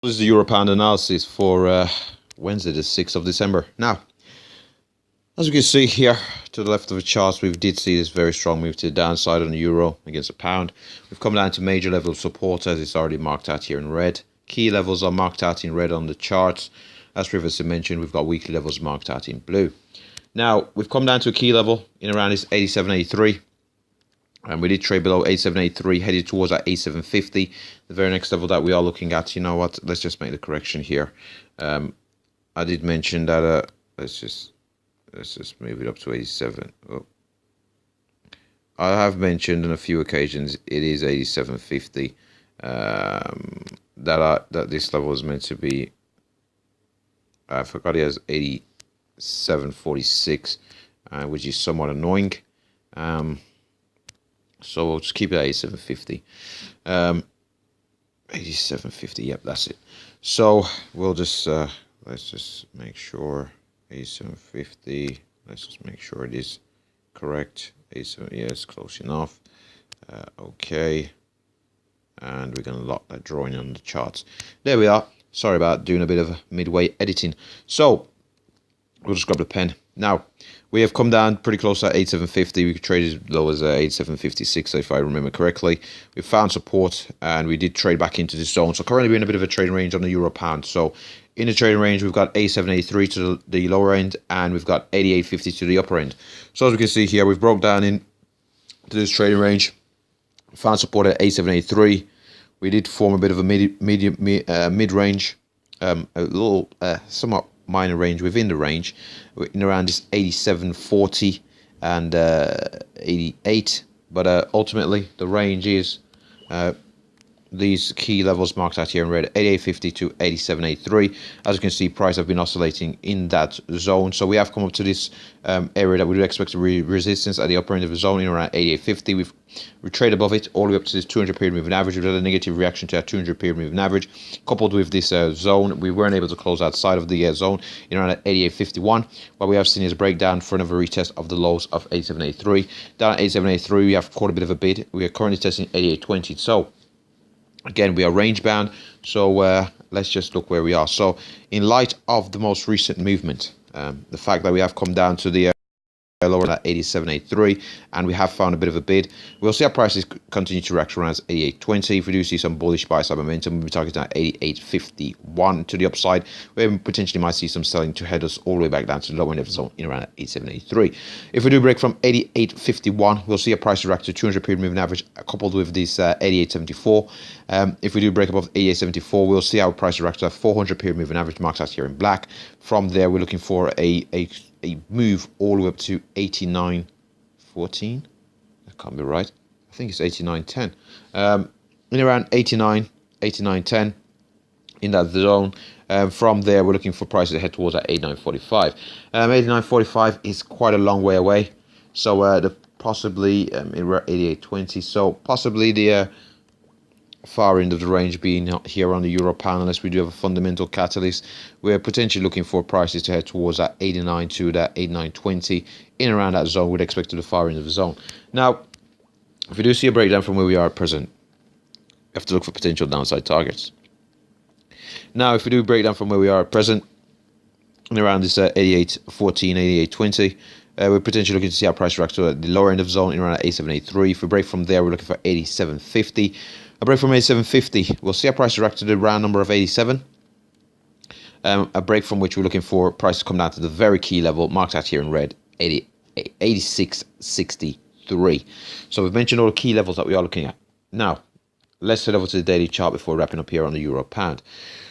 This is the EURGBP analysis for Wednesday, the 6th of December. Now, as we can see here to the left of the charts, we did see this very strong move to the downside on the euro against the pound. We've come down to major level of support as it's already marked out here in red. Key levels are marked out in red on the charts. As previously mentioned, we've got weekly levels marked out in blue. Now, we've come down to a key level in around this 87.83. And we did trade below 87.83, headed towards that 87.50. The very next level that we are looking at, you know what, let's just make the correction here. I did mention that, let's just move it up to 87. Oh. I have mentioned on a few occasions it is 87.50 that this level is meant to be. I forgot it has 87.46, which is somewhat annoying. So we'll just keep it at 87.50. 87.50, yep, that's it. So we'll just, let's just make sure 87.50. Let's just make sure it is correct. 87, yeah, it's close enough. Okay. And we're going to lock that drawing on the charts. There we are. Sorry about doing a bit of midway editing. So we'll just grab the pen. Now, we have come down pretty close to 87.50. We could trade as low as 87.56, if I remember correctly. We found support and we did trade back into this zone. So currently we're in a bit of a trading range on the euro pound. So in the trading range, we've got 87.83 to the lower end and we've got 88.50 to the upper end. So as we can see here, we've broke down into this trading range. Found support at 87.83. We did form a bit of a mid-range, a little somewhat minor range within the range, in around this 87.40 and 88. But ultimately, the range is these key levels marked out here in red, 88.50 to 87.83. As you can see, price have been oscillating in that zone. So we have come up to this area that we would expect to be resistance at the upper end of the zone in around 88.50. We trade above it all the way up to this 200 period moving average. We've had a negative reaction to our 200 period moving average. Coupled with this zone, we weren't able to close outside of the zone in around 88.51. What we have seen is a breakdown for another retest of the lows of 87.83. Down at 87.83, we have caught a bit of a bid. We are currently testing 88.20. So again, we are range bound. So let's just look where we are. So in light of the most recent movement, the fact that we have come down to the lower at 87.83 and we have found a bit of a bid, we'll see our prices continue to react around 88.20. If we do see some bullish buy side momentum, we'll be targeting at 88.51 to the upside, where we potentially might see some selling to head us all the way back down to the lower end of the zone in around 87.83. If we do break from 88.51, we'll see a price react to 200 period moving average coupled with this 88.74. If we do break above 88.74, we'll see our price react to a 400 period moving average marked out here in black. From there, we're looking for a move all the way up to 89.14. That can't be right. I think it's 89.10. In around 89.10 in that zone. From there, we're looking for prices to head towards that 89.45. 89.45 is quite a long way away. So possibly in 88.20. So possibly the far end of the range being here on the euro pound, unless we do have a fundamental catalyst. We're potentially looking for prices to head towards that 89 to that 89.20 in around that zone. We'd expect to the far end of the zone. Now, if we do see a breakdown from where we are at present, we have to look for potential downside targets. Now, if we do break down from where we are at present, in around this 88.14, 88.20, we're potentially looking to see our price react to the lower end of the zone in around 87.83. If we break from there, we're looking for 87.50. A break from 87.50, we'll see our price react to the round number of 87. A break from which we're looking for price to come down to the very key level marked out here in red, 86.63. So we've mentioned all the key levels that we are looking at. Now, let's head over to the daily chart before wrapping up here on the euro pound.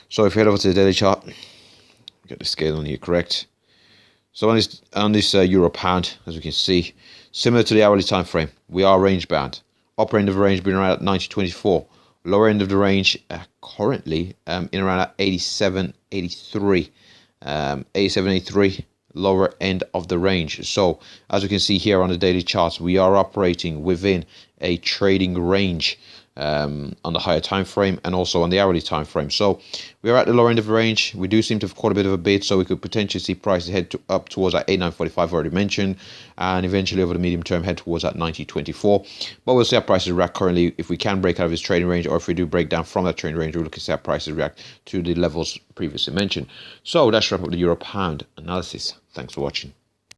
So if we head over to the daily chart, get the scale on here correct. So on this euro pound, as we can see, similar to the hourly time frame, we are range bound. Upper end of the range being around at 90.24. Lower end of the range currently in around at 87.83. 87.83, lower end of the range. So as we can see here on the daily charts, we are operating within a trading range. on the higher time frame and also on the hourly time frame. So we are at the lower end of the range. We do seem to have caught a bit of a bid, so we could potentially see prices head up towards that 89.45 already mentioned, and eventually over the medium term head towards that 90.24. But we'll see how prices react currently. If we can break out of this trading range, or if we do break down from that trading range, we'll look at how prices react to the levels previously mentioned. So that's wrap up the euro pound analysis. Thanks for watching.